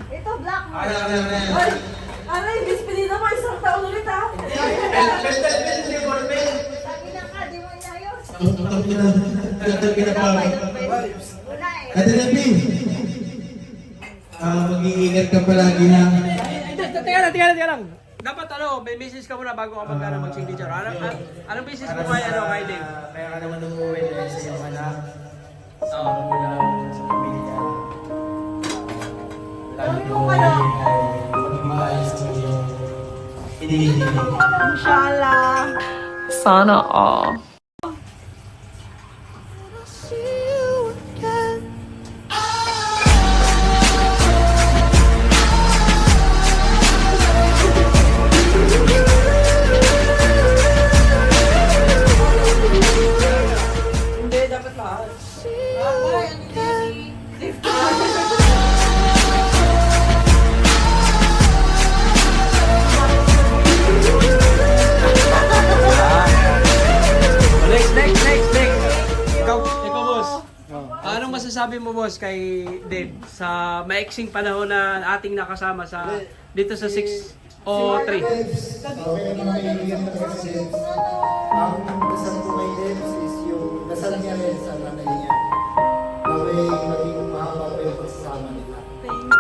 Ito, black mo. Aray, despedida mo isang taon ulit ha. Lagi na ka, di mo inayos. Ate Nabi, mag-iingat ka palagi ha. Teka lang. Dapat may message ka muna bago ka mag-signature. Anong message mo kay Dave? Kaya ka naman umuwi dahil sa iyong anak. Sa magulang, sa pamilya. Lagi mo magmaayos mo yung hinihiling. Inshallah. Sana all. Hindi, dapat lahat. Next. Ikaw, boss. Anong masasabi mo, boss, kay Dave sa maiksing panahon na ating nakasama dito sa 603? Okay naman kaibigan talaga si Debs. Ang dasal ko kay Debs is yung dasal niya rin sa nanay niya. Naway maging mahaba pa yung pagsasama nila. Thank you.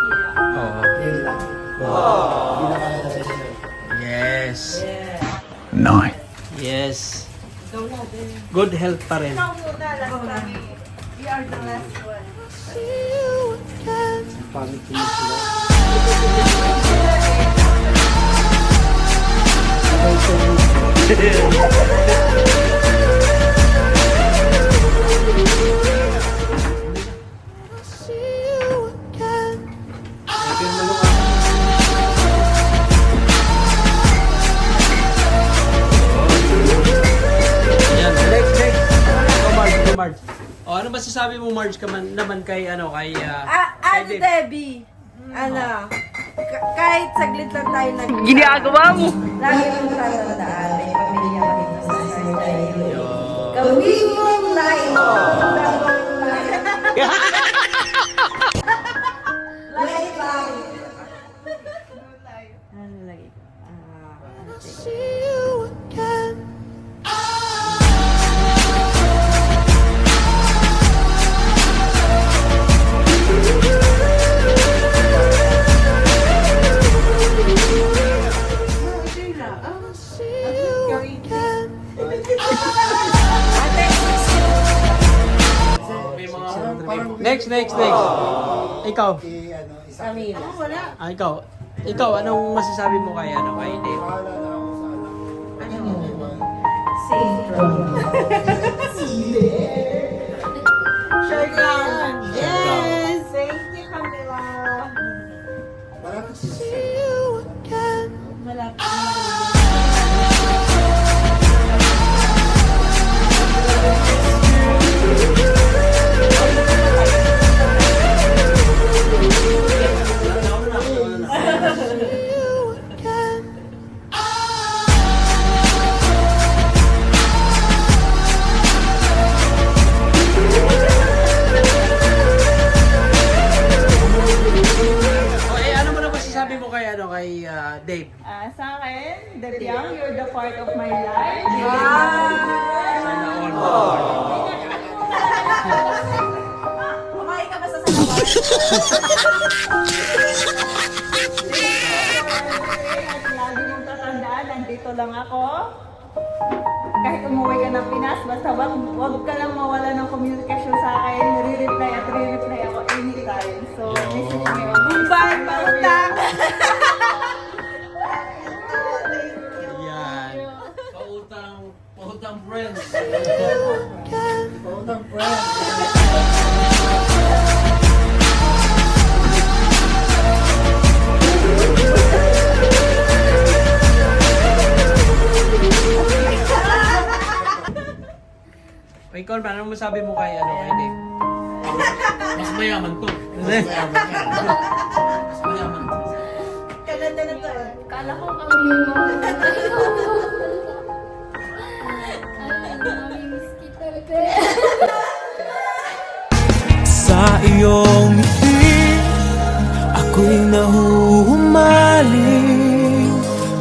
Oo. Yun lang. Hindi na kaya na siya. Yes. Nice. Yes. Ikaw na din. Good health pa rin. Ikaw muna, last time. We are the last one. Pangit ko sila. Yan. Next. Ikaw, Marge. O, ano masasabi mo, Marge, naman kay kay Dave? Debbie. Kahit saglit lang tayo Ginagawa mo. lagi mong tatandaan, may pamilya ka dito sa Israel. Gawin mong lain mo. Lain lang. Ano lagi? Next. Ikaw. Camila. Wala. Ikaw, anong masasabi mo kay Dave? Sure lang. Yes. Thank you, Camila. Malapit. Ano mo na masasabi mo kay Dave? Sa akin, Debyang, you're the part of my life. Sana all. Kumain ka ba sa salawan? At lagi mong tatandaan, nandito lang ako. Kahit umuwi ka ng Pinas, basta wag ka lang mawala ng komunikasyon sa akin. Re-reply at re-reply ako anytime. So, message me. Bye, pautang! Yan. Pautang friends. Pautang friend. Ikaw, ano masabi mo kay Dave? Mas mayaman to. Mas mayaman yan. Mas mayaman to. Kanada na to. Kala ko kami yung mga namimiss kita, be. Sa iyong ngiti, ako'y nahuhumaling.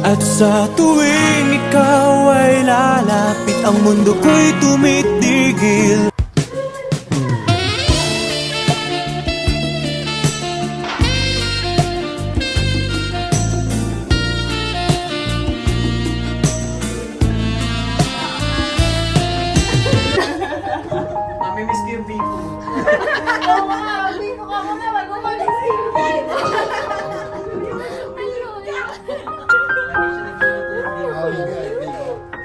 At sa tuwing ikaw ay lalapit, ang mundo ko'y tumitigil. Mamimiss ko yung Biko. Oo nga, biko ka muna, wag mo mag-isipin. Oh, hindi.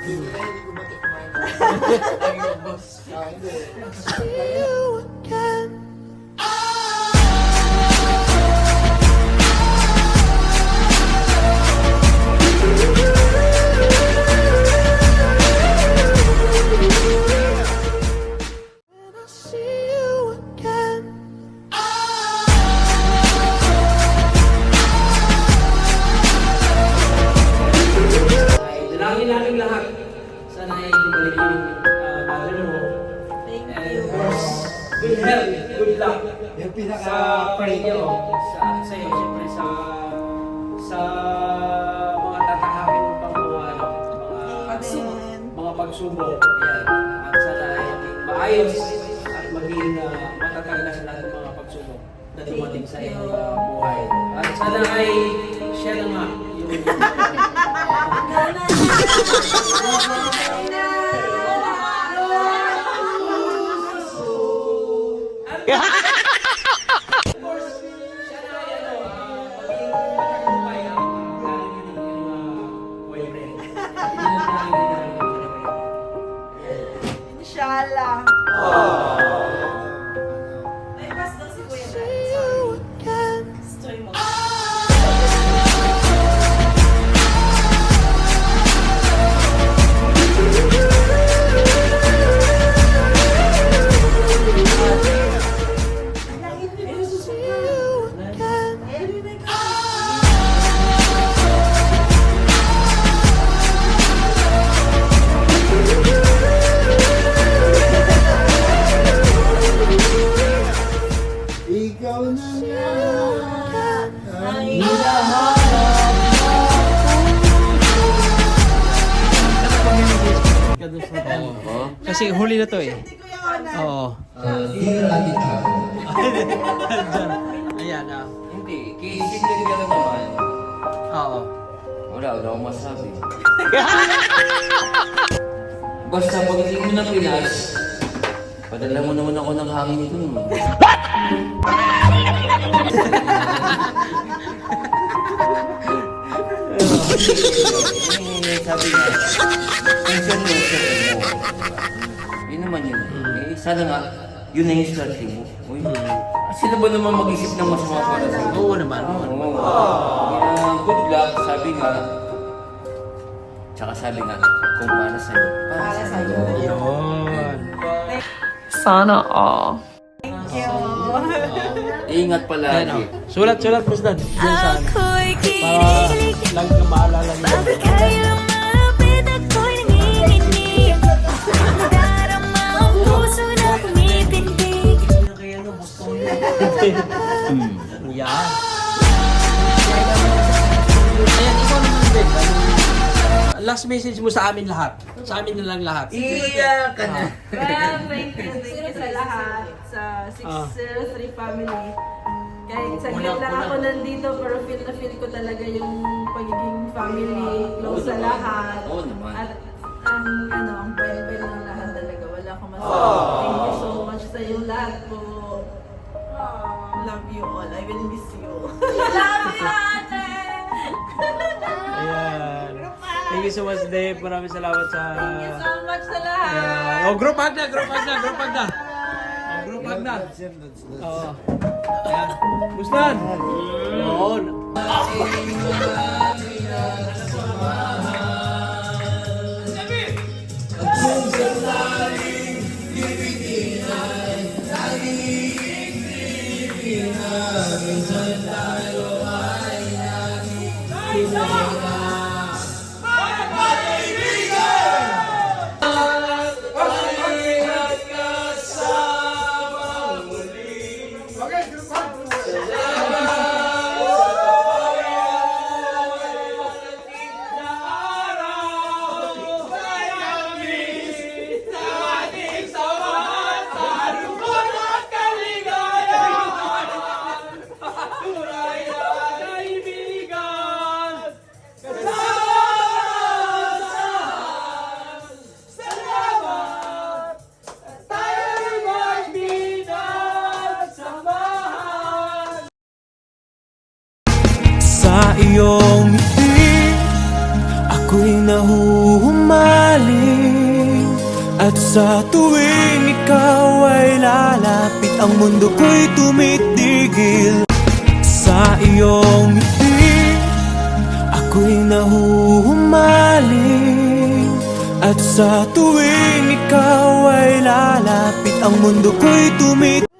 Hindi ko matikman. Ah, hindi. Dalangin namin lahat. Sana ay bumalik yung mother mo. Thank And you. good health, good luck. Yung Sa pinaka-pray inyo, ko. sa iyo, siyempre sa mga tatahakin mo pang mga pagsubok. Yan. At sana ay maging maayos at maging matatag na sa lahat ng mga pagsubok na dumating sa iyong buhay. At sana ay siya na nga yung Inshallah. Ay, basta si Kuya Dan. Story mo. Ikaw na nga ang Kasi huli na to eh. Oo. Ayan ah. Hindi, kiisip ka rin naman. Oo. Wala akong masabi. Basta pagdating mo ng Pinas, padala mo naman ako ng hangin dun. Sabi nga, pension mo, sir mo. Yun naman yun. Eh, sana nga, yun na yung strategy mo. Uy, sino ba naman mag-isip ng masama para sa'yo? Oo naman. Oo. Kaya good luck, sabi nga. Tsaka sabi nga, kung para sa'yo. Para sa'yo. Yun. Sana all. Ingat Ayan palagi. oh. Sulat mo sa Diyan sa ano. Para lang ka maalala niyo. Yan. Ayan, ikaw naman din. Last message mo sa amin lahat. Sa amin na lang lahat. Iiyak ka na. Well, thank you sa lahat, sa 603 family. Kahit saglit lang ako nandito, pero feel na feel ko talaga yung pagiging family, close sa lahat. Oo naman. At ang pwede ng lahat talaga. Wala akong masabi. Thank you so much sa yung lahat po. Love you all. I will miss you. Love you, ate! Ayan. Thank you so much, Dave. Maraming salamat sa... Thank you so much sa lahat. Ayan. Oh, group hug na. Oh, group hug na. Oo. Ayan. Bustan! Yun. Sa iyong ngiti, ako'y nahuhumaling. At sa tuwing ikaw ay lalapit, ang mundo ko'y tumitigil. Sa iyong ngiti, ako'y nahuhumaling. At sa tuwing ikaw ay lalapit, ang mundo ko'y tumitigil.